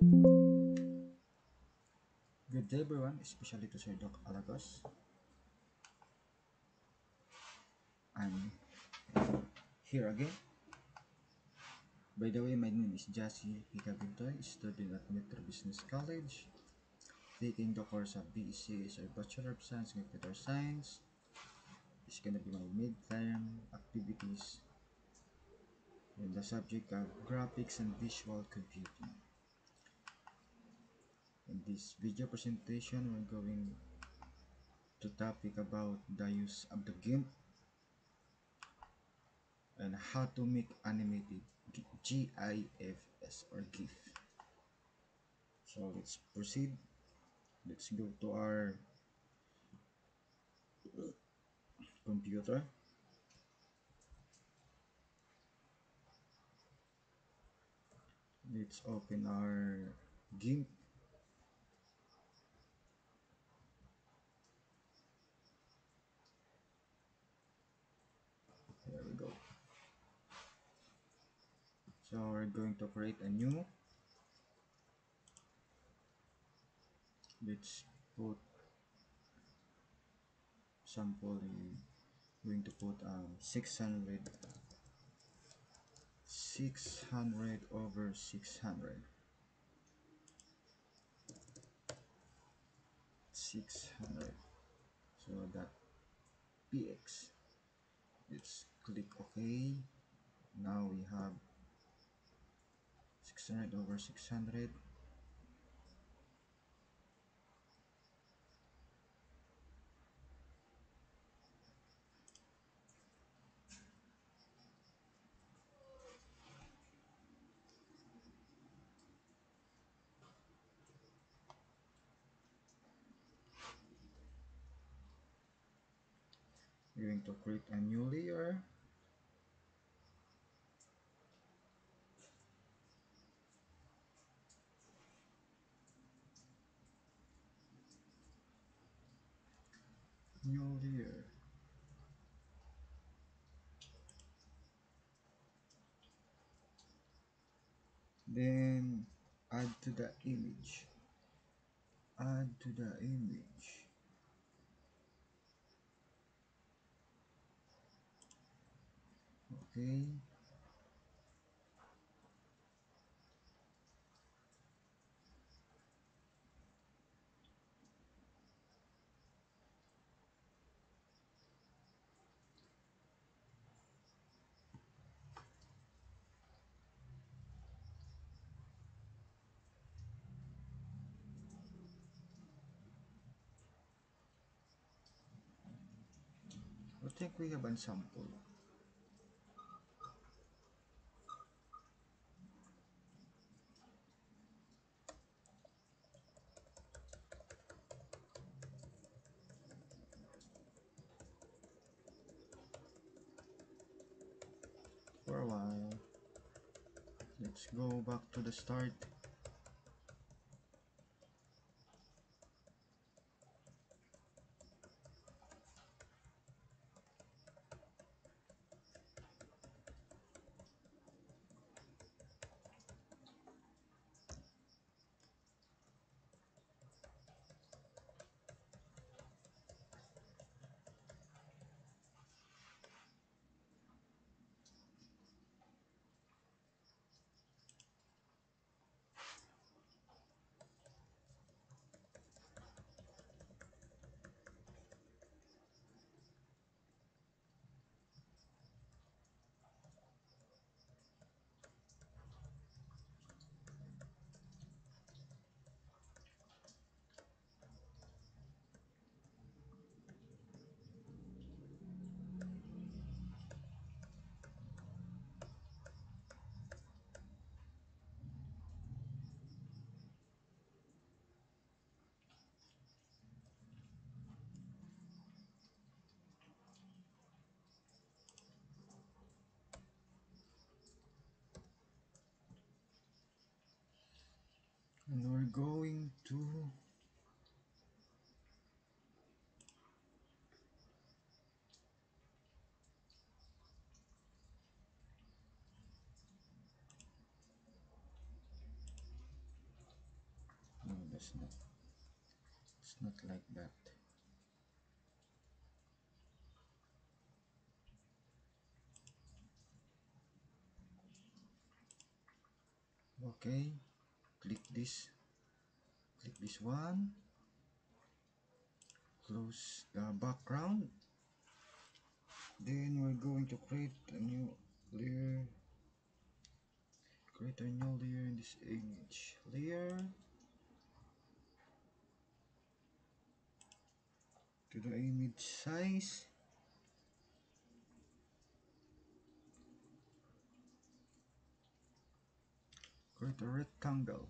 Good day everyone, especially to Sir Doc Alagos. I'm here again. By the way, my name is Jassy Higabintoy, student at Metro Business College, taking the course of BECS or Bachelor of Science in Computer Science. It's gonna be my midterm activities in the subject of graphics and visual computing. In this video presentation, we're going to topic about the use of the GIMP and how to make animated GIFs or GIF. So let's proceed. Let's go to our computer. Let's open our GIMP. There we go. So we're going to create a new. Let's put sample. Going to put 600 over 600. 600. So that px. Let's click OK. Now we have 600 over 600. We're going to create a new layer. New layer. Then add to the image. Add to the image. Okay. I think we have a sample. For a while. Let's go back to the start. And we're going to it's not like that. Okay, click this one, close the background. Then we're going to create a new layer, in this image layer, to the image size, create a rectangle,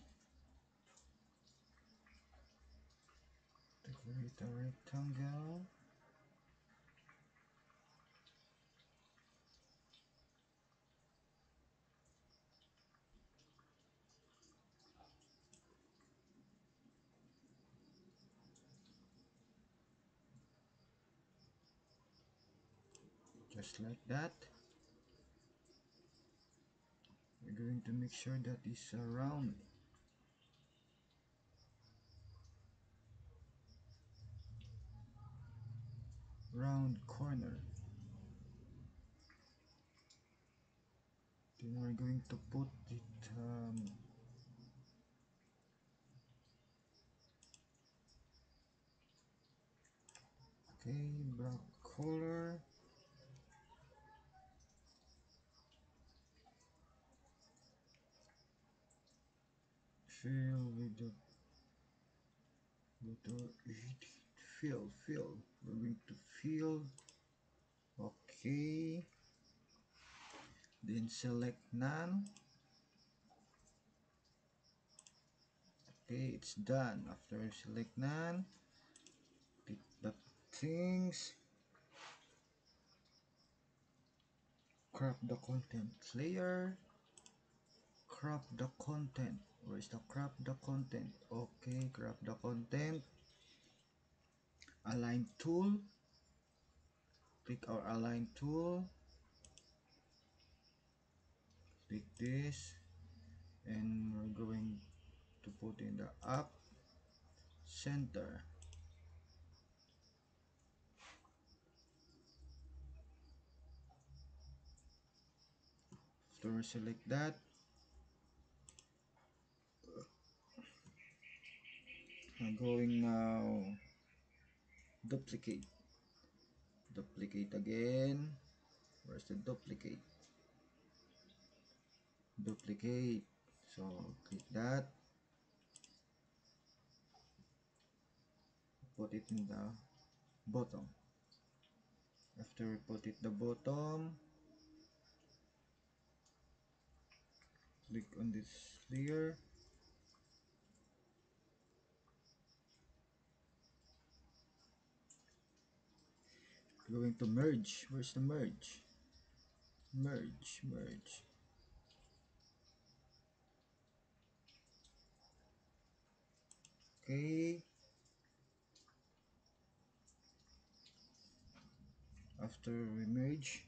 just like that. We're going to make sure that it's a round corner. Then we're going to put it okay, black color, fill with the fill. We're going to fill. Okay, then select none. Okay, it's done. After select none, click the things, crop the content layer, crop the content. Where's the crop the content? Okay, crop the content. Align tool, click our align tool, click this, and we're going to put in the up center. After we select that, I'm going now duplicate again. Where's the duplicate? So click that, put it in the bottom. After we put it the bottom, click on this layer, going to merge. Where's the merge? Merge. Okay, after we merge,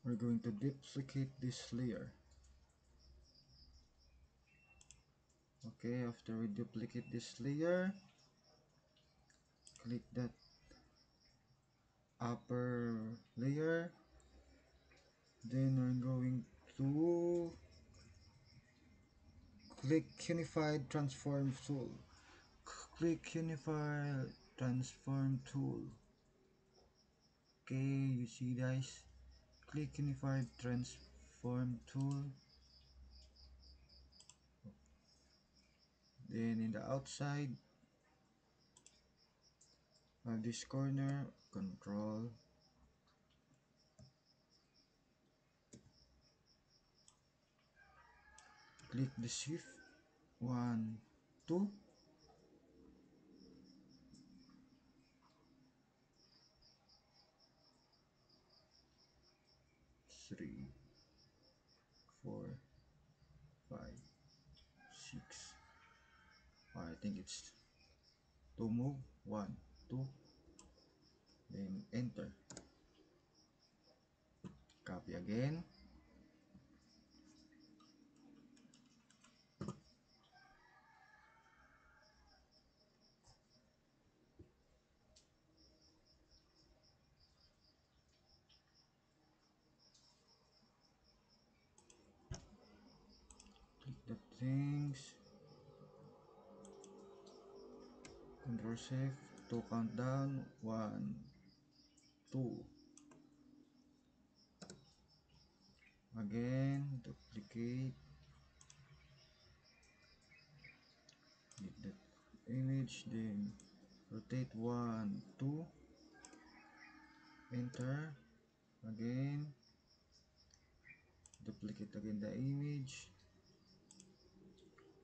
we're going to duplicate this layer. Okay, after we duplicate this layer, click that upper layer, then we're going to click unified transform tool. Click unified transform tool. Okay, you see guys, click unified transform tool, then in the outside of this corner, control, click the shift 1 2, 3 4 5 6. I think it's to move 1 2, then enter. copy again. Click the things. Control Shift to count down. 1, 2. Again, duplicate. Hit the image, then rotate 1, 2. Enter. Again, duplicate again the image.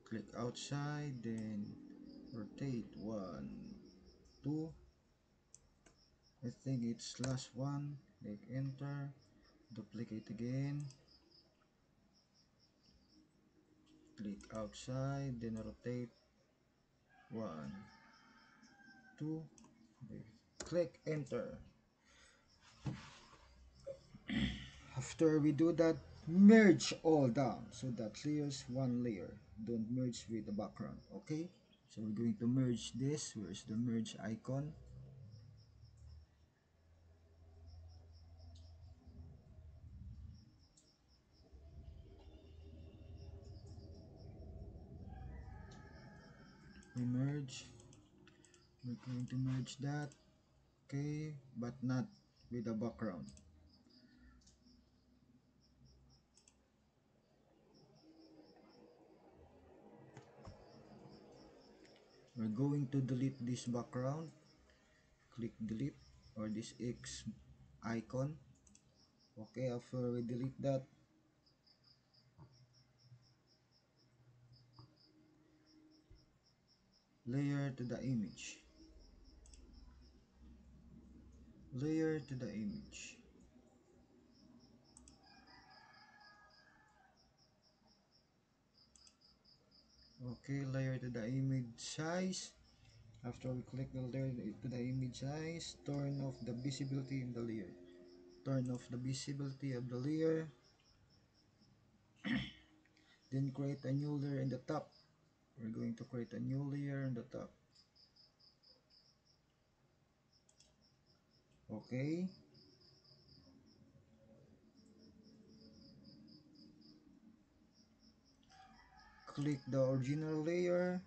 Click outside, then rotate 1, 2. I think it's last one. Click enter. Duplicate again. Click outside, then rotate 1, 2. Click enter. After we do that, merge all down so that clears one layer. Don't merge with the background, okay? So we're going to merge this. Where's the merge icon? We merge. We're going to merge that, okay, but not with the background. We're going to delete this background. Click delete or this X icon. Okay, after we delete that, layer to the image. Layer to the image. Okay, layer to the image size. After we click the layer to the image size, turn off the visibility in the layer. Turn off the visibility of the layer. Then create a new layer in the top. We're going to create a new layer in the top. Okay. Click the original layer.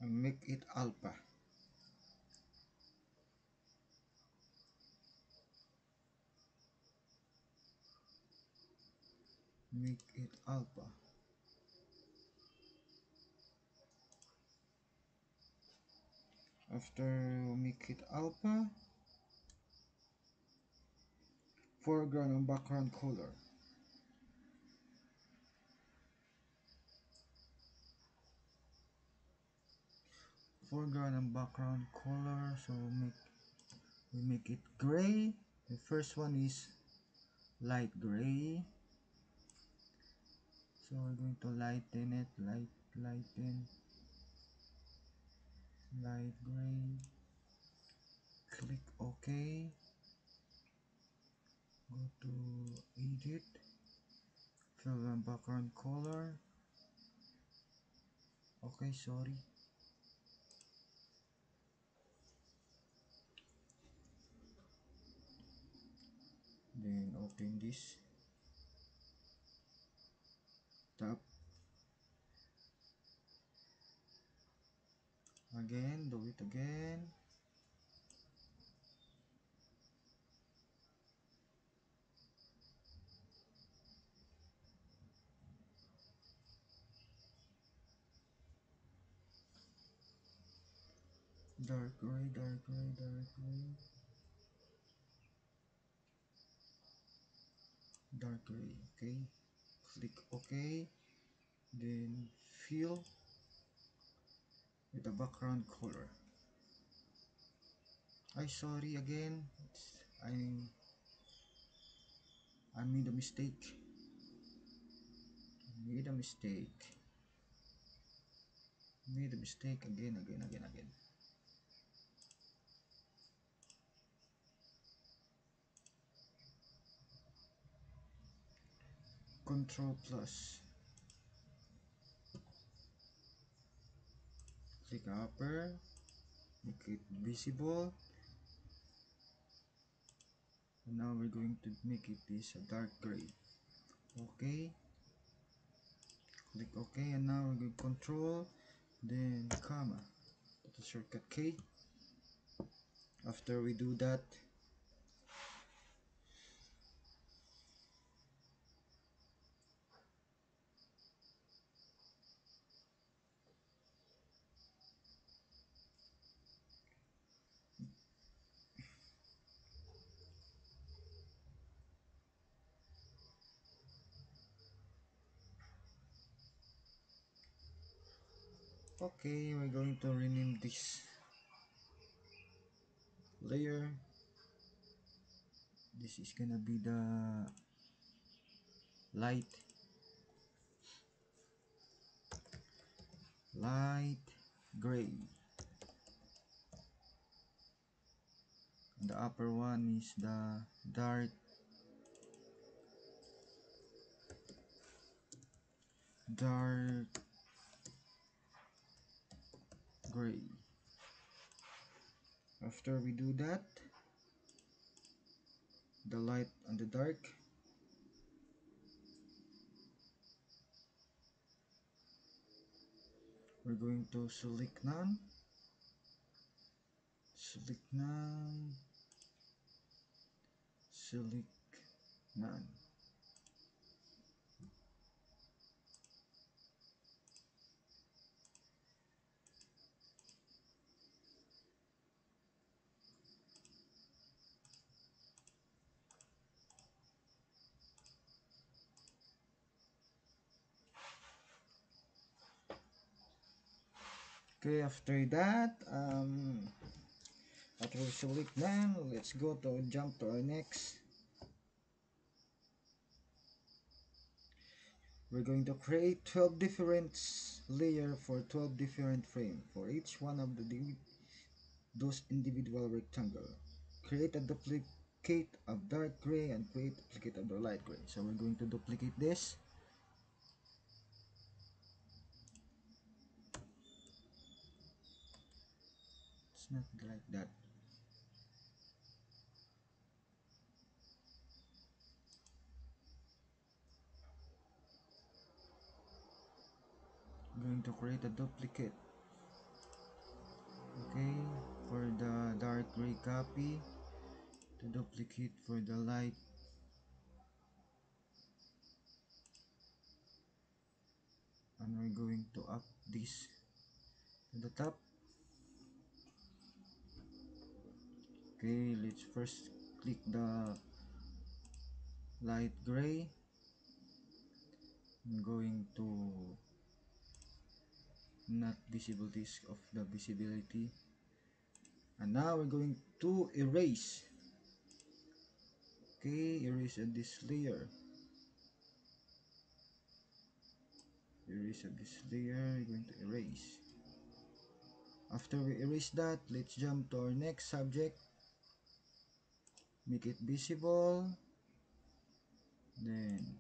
And make it alpha. Make it alpha. After make it alpha, foreground and background color. Foreground and background color, so we make it gray. The first one is light gray, so we're going to lighten it, lighten, light gray. Click OK. Go to edit, fill and background color. Okay, sorry. Then open this tab. Again, do it again. Dark gray, dark gray, dark gray. dark gray. Okay, click OK, then fill with the background color. I sorry again, I I made a mistake. Made a mistake. Made a mistake again. Control plus. Click upper. Make it visible. And now we're going to make it this a dark gray. Okay. Click OK, and now we're going to control, then comma. That's a shortcut K. After we do that, okay, we're going to rename this layer. This is gonna be the light gray. And the upper one is the dark gray. After we do that, the light and the dark, we're going to select none, select none, select none. Okay, after that, after we select none, let's go to jump to our next. We're going to create 12 different layer for 12 different frame for each one of those individual rectangle. Create a duplicate of dark gray and create a duplicate of the light gray. So we're going to duplicate this. It's not like that. I'm going to create a duplicate. Okay, for the dark gray copy, to duplicate for the light, and we're going to up this to the top. Okay, let's first click the light gray. I'm going to not visible this of the visibility, and now we're going to erase. Okay, erase this layer. Erase this layer. We're going to erase. After we erase that, let's jump to our next subject. Make it visible. Then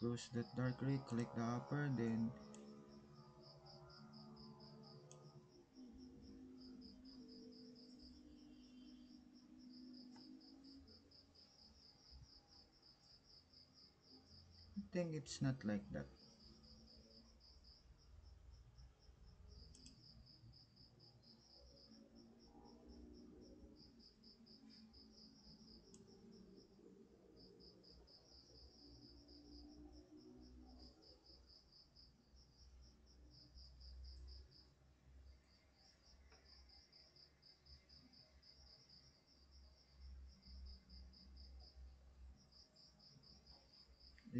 close that dark gray. Click the upper. Then I think it's not like that.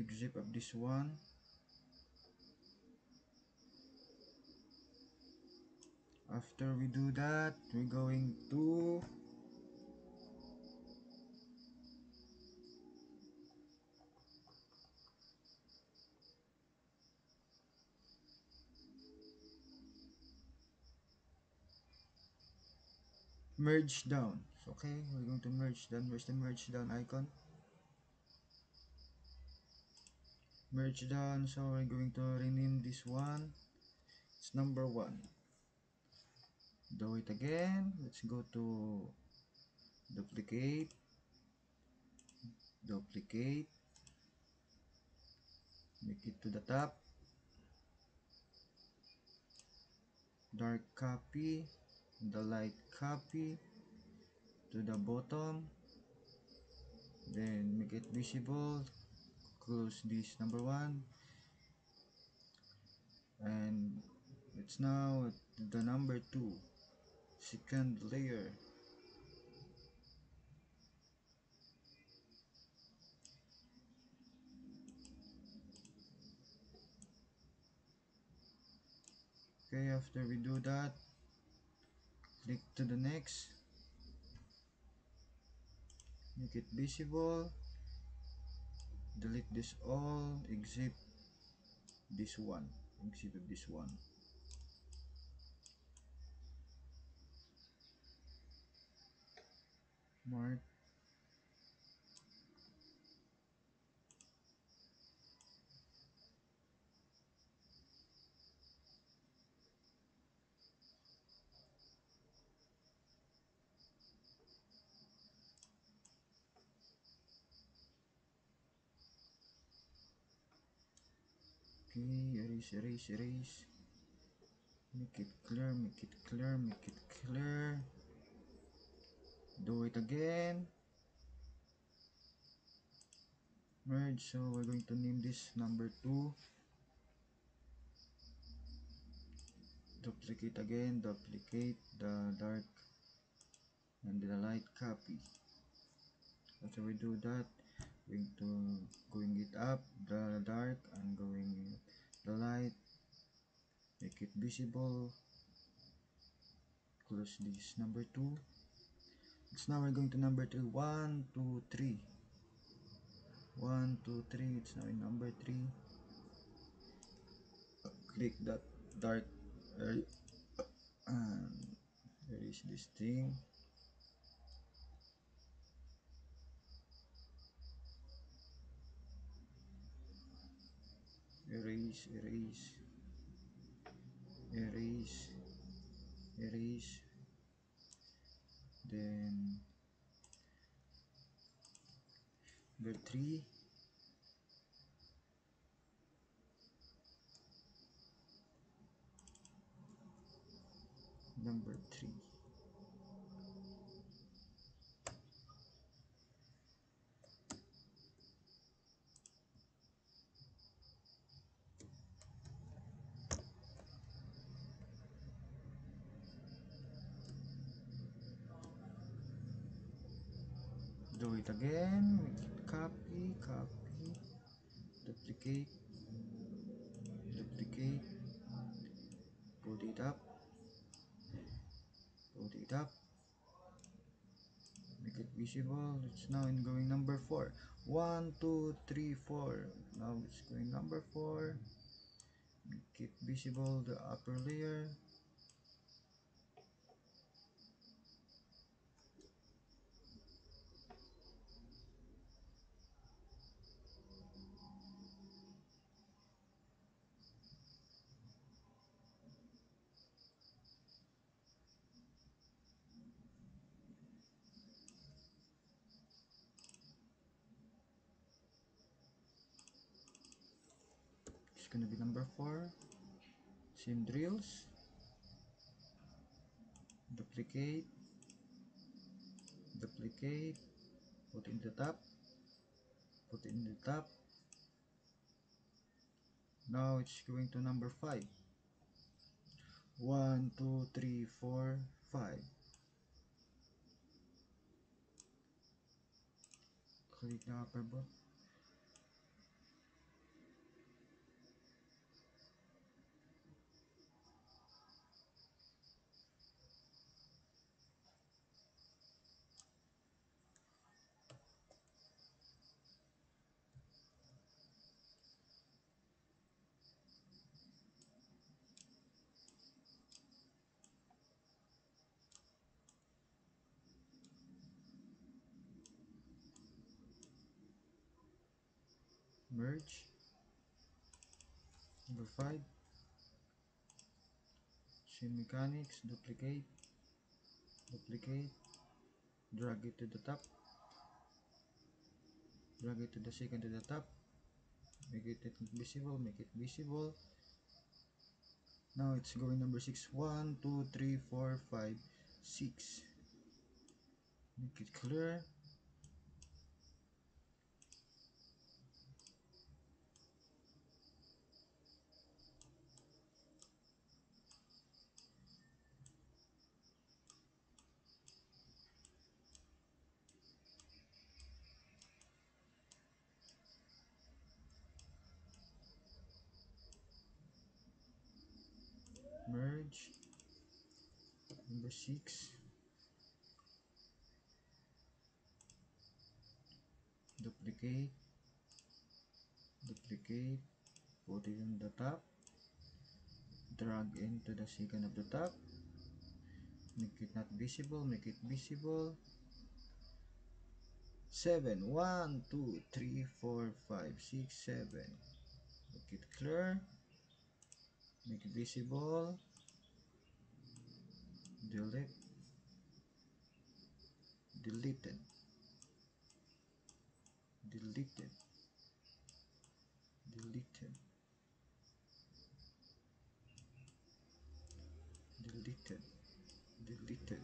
exit of this one. After we do that, we're going to merge down. Okay, we're going to merge down. Where's the merge down icon? Merge down. So we're going to rename this one. It's number 1. Do it again. Let's go to duplicate, duplicate, make it to the top, dark copy, the light copy to the bottom, then make it visible, close this number 1, and it's now the number 2, second layer. Okay, after we do that, click to the next, make it visible, delete this all, exit this one, exit this one. Mark. Okay, erase, erase, erase. Make it clear, make it clear, make it clear. Do it again. Merge, so we're going to name this number 2. Duplicate again, duplicate the dark and the light copy. After we do that, going to going it up, the dark, and going the light, make it visible, close this number 2. It's now we're going to number 3. 1, 2, 3. 1, 2, 3. It's now in number 3. Click that dark area and erase this thing. Erase, erase, erase, erase. Then number 3. Number 3. Do it again. Make it copy, copy, duplicate, duplicate, put it up, put it up, make it visible. It's now in going number 4. 1, 2, 3, 4. Now it's going number 4. Make it visible, the upper layer. It's gonna be number 4. Same drills. Duplicate, duplicate, put in the top, put in the top. Now it's going to number 5. 1, 2, 3, 4, 5. Click the upper bar. merge. Number 5, same mechanics, duplicate, duplicate, drag it to the top, drag it to the second to the top, make it visible, make it visible. Now it's going number 6. 1, 2, 3, 4, 5, 6. Make it clear. Merge. Number 6. Duplicate, duplicate, put it on the top, drag into the second of the top, make it not visible, make it visible. 7, 1, 2, 3, 4, 5, 6, 7. Make it clear, make it visible, delete, deleted, deleted, deleted, deleted, deleted.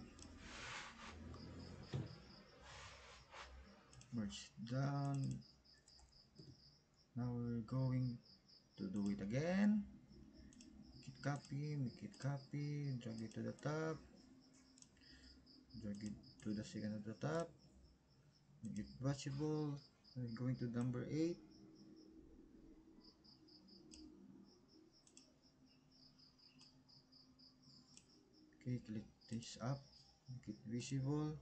Merge down. Now we're going to do it again. Make it copy, drag it to the top, drag it to the second at the top, make it watchable. We're going to number 8. Okay, click this up, make it visible.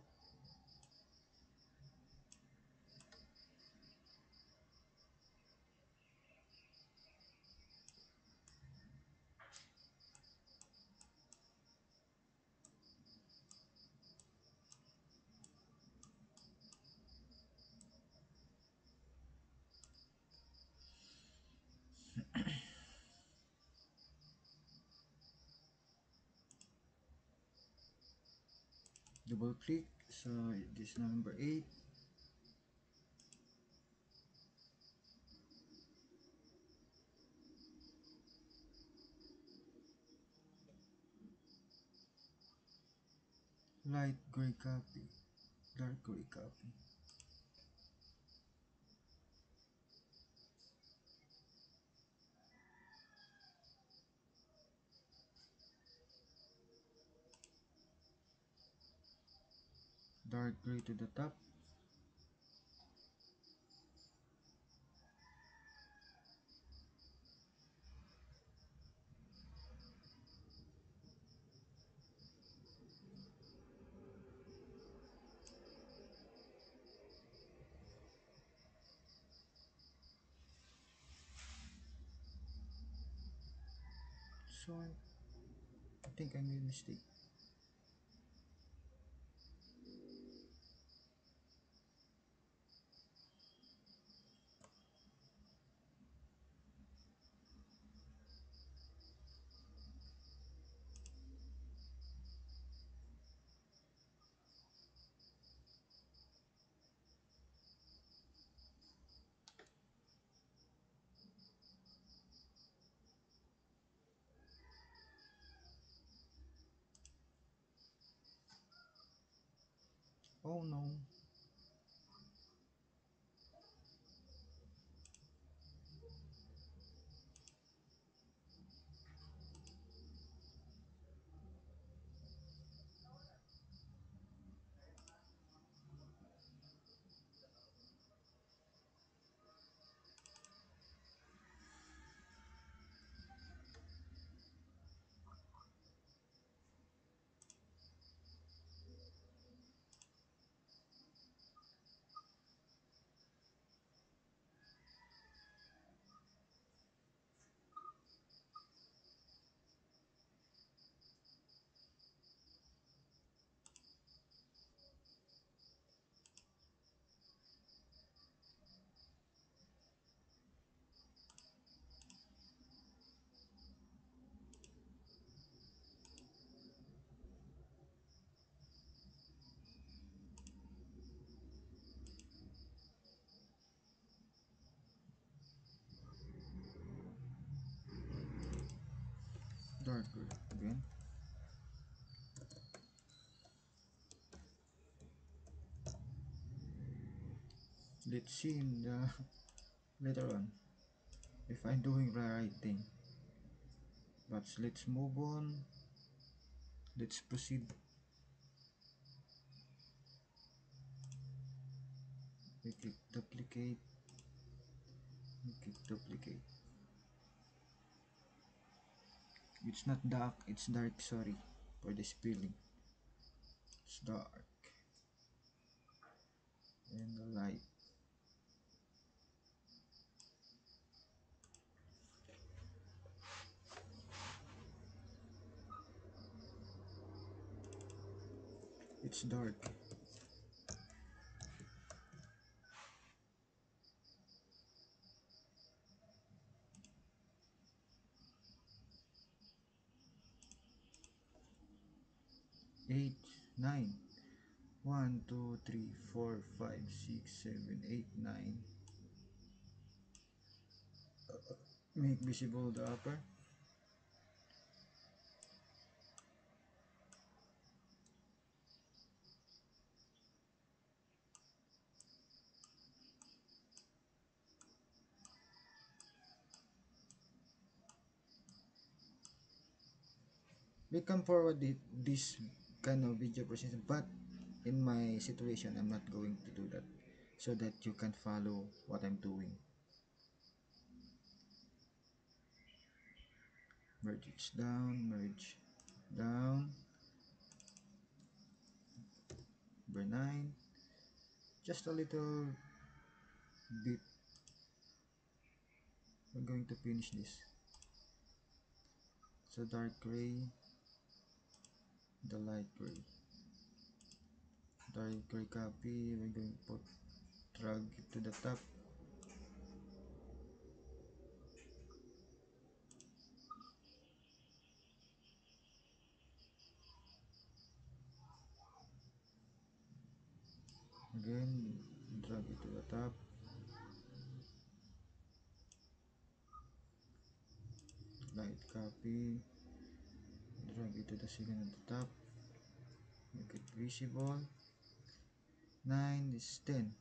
Double click, so this number 8. Light gray copy, dark gray copy. Dark gray to the top. So I think I made a mistake. Oh no. darker again. Let's see in the later on if I'm doing the right thing. But let's move on. Let's proceed. We click duplicate. We click duplicate. It's not dark, it's dark, sorry for the spelling. It's dark. And the light. It's dark. Eight, nine. 1, 2, 3, 4, 5, 6, 7, 8, 9. Make visible the upper. We can forward this kind of video presentation, but in my situation I'm not going to do that, so that you can follow what I'm doing. Merge it down, merge down, number 9, just a little bit. We're going to finish this. So dark gray, the light gray, dark gray copy. We're going to put drag it to the top. Again, drag it to the top. Light copy, drag it to the second at the top, make it visible. 9 is 10.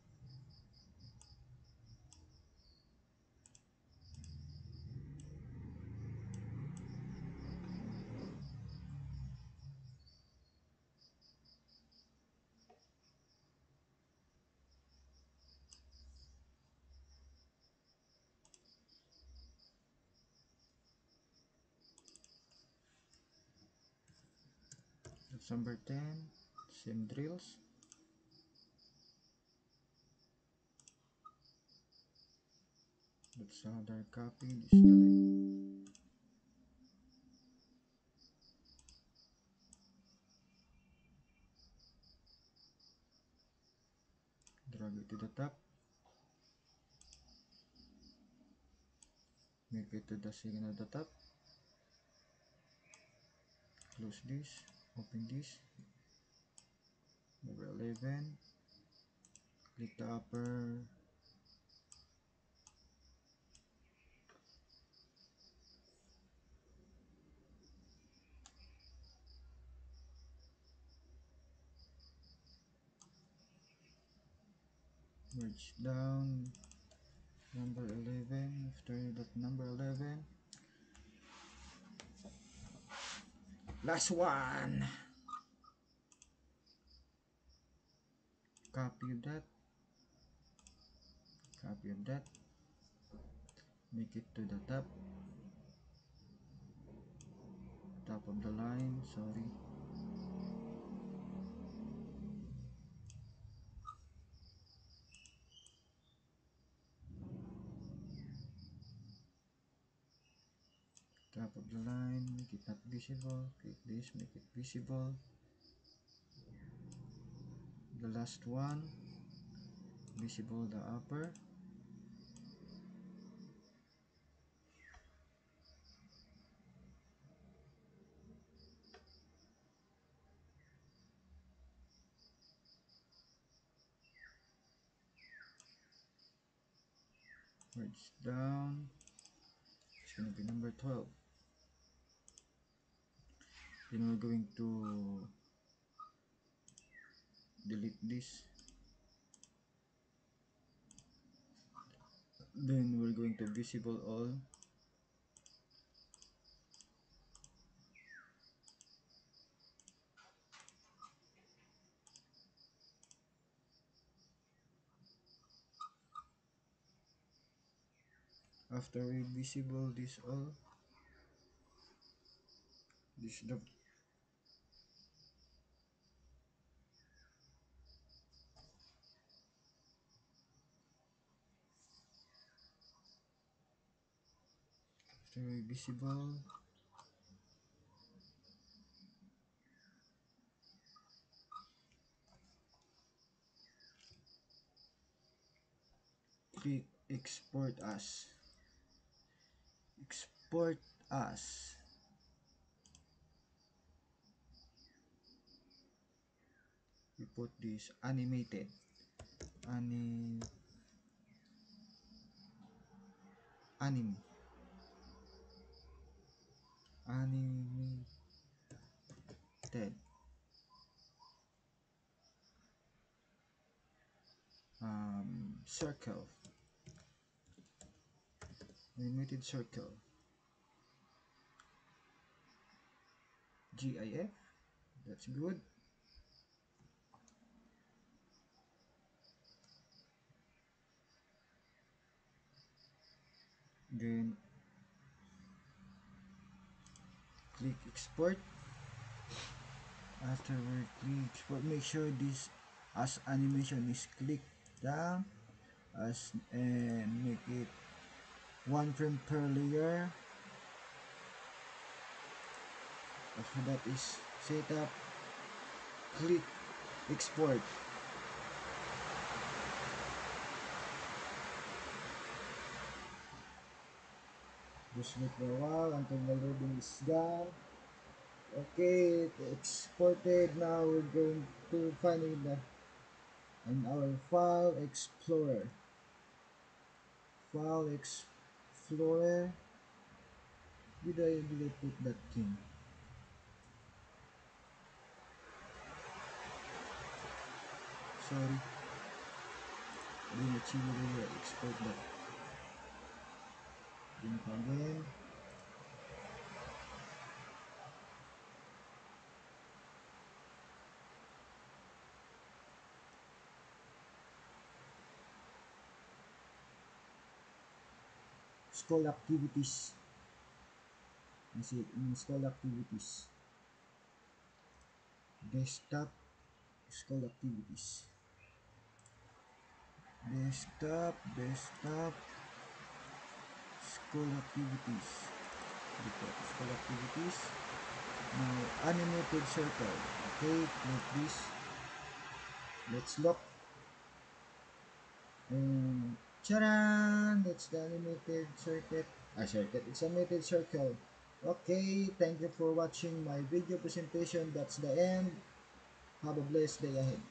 That's number 10. Same drills. That's another copy. This is the light. Drag it to the top. Make it to the second at the top. Close this. Open this. Number 11. Click the upper. Merge down. Number 11. After that, number 11. Last one. Copy of that. Copy of that. Make it to the top. Top of the line. Sorry. Top of the line, make it not visible. Click this, make it visible. The last one, visible the upper. Merge down. It's gonna be number 12. Then we're going to delete this. Then we're going to visible all. After we visible this all, this the after we visible, click export as. Export as. We put this animated. Anime. Animated. Circle. Animated circle. GIF. That's good. Then click export. After we click export, make sure this as animation is clicked down as and make it one frame per layer. After that is set up, click export. Just wait for a while until the loading is done. Okay, it exported. Now we're going to find it in our file explorer. File explorer. Did I put that thing? Sorry. Didn't actually export that. Then again. Scroll activities. I see it in scroll activities. Desktop scroll activities. Desktop scroll activities. Scroll activities. Now animated circle. Okay, click this. Let's look. And charan! That's the animated circuit. Circuit. It's animated circle. Okay, thank you for watching my video presentation. That's the end. Have a blessed day ahead.